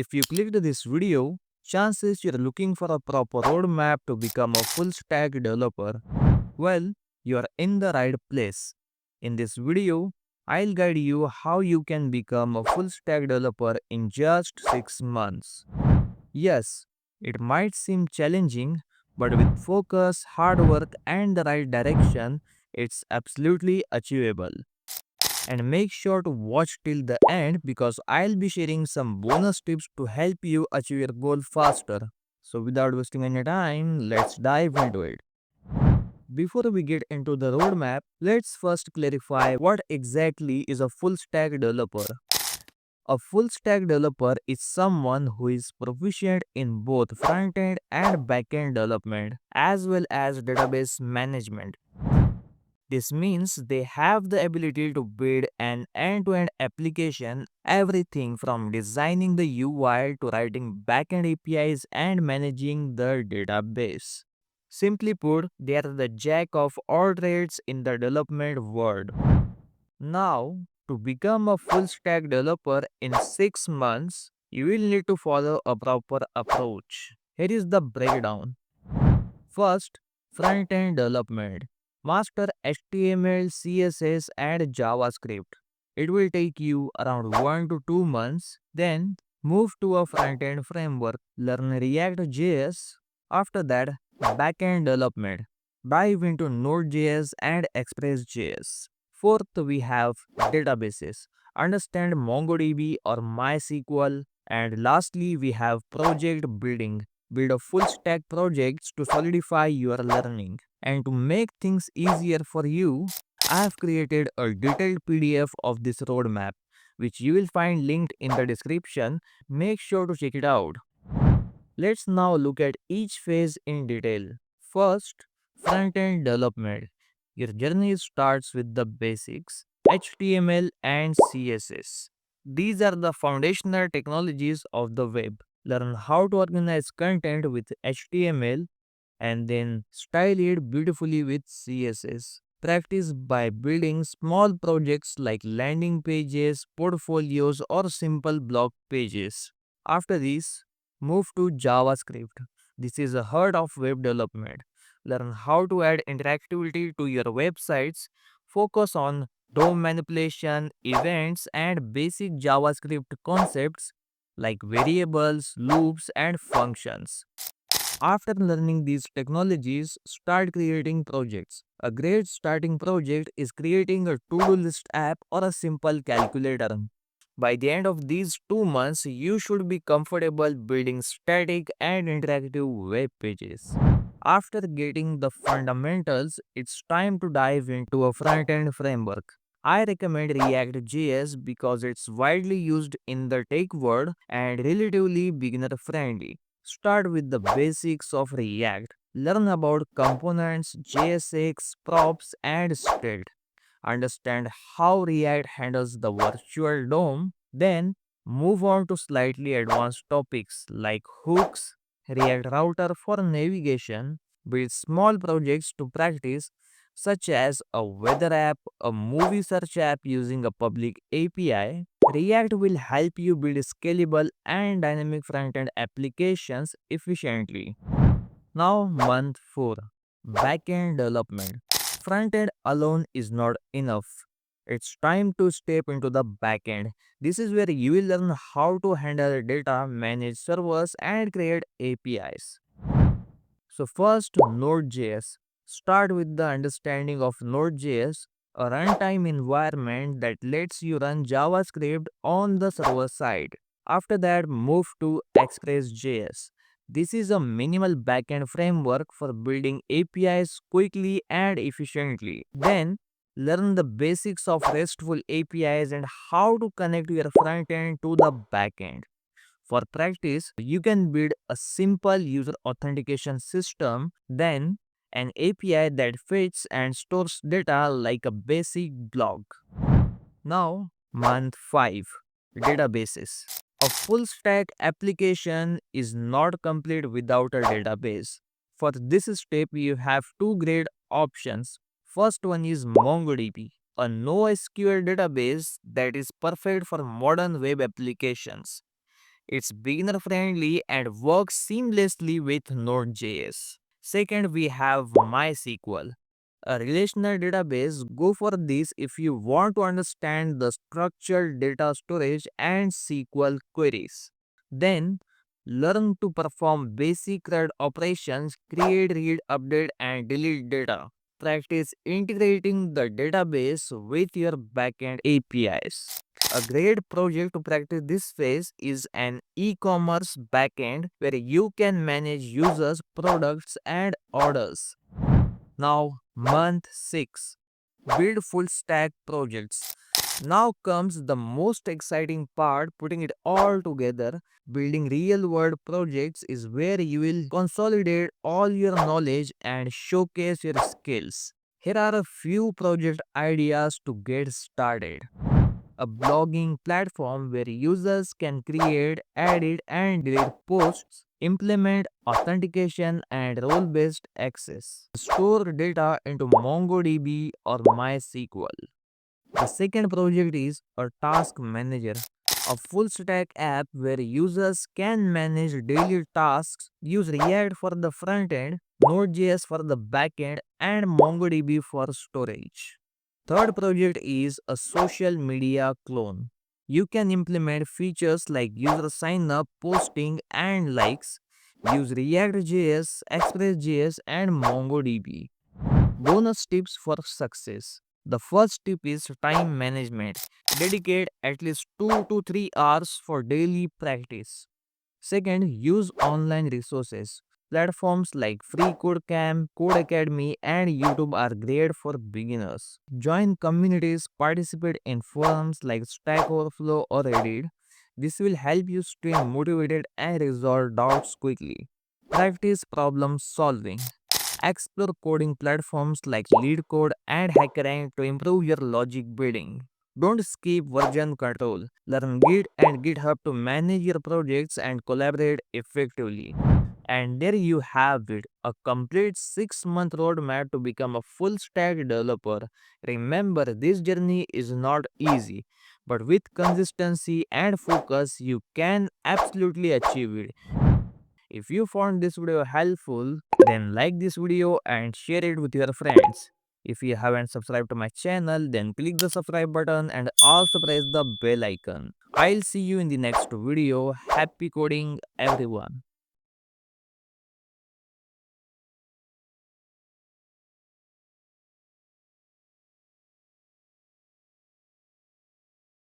If you clicked this video, chances you're looking for a proper roadmap to become a full stack developer. Well, you are in the right place. In this video, I'll guide you how you can become a full stack developer in just 6 months. Yes, it might seem challenging, but with focus, hard work, and the right direction, it's absolutely achievable. And make sure to watch till the end because I'll be sharing some bonus tips to help you achieve your goal faster. So, without wasting any time, let's dive into it. Before we get into the roadmap, let's first clarify what exactly is a full stack developer. A full stack developer is someone who is proficient in both front end and back end development as well as database management. This means they have the ability to build an end to end application, everything from designing the UI to writing backend APIs and managing the database. Simply put, they are the jack of all trades in the development world. Now, to become a full stack developer in 6 months, you will need to follow a proper approach. Here is the breakdown. First, front end development. Master HTML, CSS, and JavaScript. It will take you around 1 to 2 months. Then, move to a front end framework. Learn React.js. After that, back end development. Dive into Node.js and Express.js. Fourth, we have databases. Understand MongoDB or MySQL. And lastly, we have project building. Build a full stack projects to solidify your learning. And to make things easier for you, I have created a detailed PDF of this roadmap, which you will find linked in the description. Make sure to check it out. Let's now look at each phase in detail. First, front end development. Your journey starts with the basics HTML and CSS. These are the foundational technologies of the web. Learn how to organize content with HTML and then style it beautifully with CSS. Practice by building small projects like landing pages, portfolios, or simple blog pages. After this, move to JavaScript. This is the heart of web development. Learn how to add interactivity to your websites. Focus on DOM manipulation, events, and basic JavaScript concepts like variables, loops, and functions. After learning these technologies, start creating projects. A great starting project is creating a to-do list app or a simple calculator. By the end of these 2 months, you should be comfortable building static and interactive web pages. After getting the fundamentals, it's time to dive into a front-end framework. I recommend React.js because it's widely used in the tech world and relatively beginner friendly. Start with the basics of React. Learn about components, JSX, props, and state. Understand how React handles the virtual DOM. Then move on to slightly advanced topics like hooks, React Router for navigation, build small projects to practice, such as a weather app, a movie search app using a public API. React will help you build scalable and dynamic front-end applications efficiently. Now, month 4, backend development. Front-end alone is not enough. It's time to step into the backend. This is where you will learn how to handle data, manage servers, and create APIs. So first, Node.js. Start with the understanding of Node.js, a runtime environment that lets you run JavaScript on the server side. After that, move to Express.js. This is a minimal backend framework for building APIs quickly and efficiently. Then, learn the basics of RESTful APIs and how to connect your front end to the backend. For practice, you can build a simple user authentication system, then an API that fetches and stores data like a basic blog. Now, month 5, databases. A full stack application is not complete without a database. For this step, you have two great options. First one is MongoDB, a NoSQL database that is perfect for modern web applications. It's beginner friendly and works seamlessly with Node.js. Second, we have MySQL, a relational database. Go for this if you want to understand the structured data storage and SQL queries. Then, learn to perform basic CRUD operations, create, read, update, and delete data. Practice integrating the database with your backend APIs. A great project to practice this phase is an e-commerce backend where you can manage users, products, and orders. Now, month 6. Build full stack projects. Now comes the most exciting part, putting it all together. Building real world projects is where you will consolidate all your knowledge and showcase your skills. Here are a few project ideas to get started: a blogging platform where users can create, edit, and delete posts, implement authentication and role based access, store data into MongoDB or MySQL. The second project is a task manager, a full stack app where users can manage daily tasks, use React for the front end, Node.js for the back end, and MongoDB for storage. Third project is a social media clone. You can implement features like user sign up, posting, and likes. Use React.js, Express.js, and MongoDB. Bonus tips for success. The first tip is time management. Dedicate at least 2 to 3 hours for daily practice. Second, use online resources. Platforms like FreeCodeCamp, Code Academy, and YouTube are great for beginners. Join communities, participate in forums like Stack Overflow or Reddit. This will help you stay motivated and resolve doubts quickly. Practice problem solving. Explore coding platforms like LeetCode and HackerRank to improve your logic building. Don't skip version control. Learn Git and GitHub to manage your projects and collaborate effectively. And there you have it, a complete 6-month roadmap to become a full stack developer. Remember, this journey is not easy, but with consistency and focus, you can absolutely achieve it. If you found this video helpful, then like this video and share it with your friends. If you haven't subscribed to my channel, then click the subscribe button and also press the bell icon. I'll see you in the next video. Happy coding, everyone.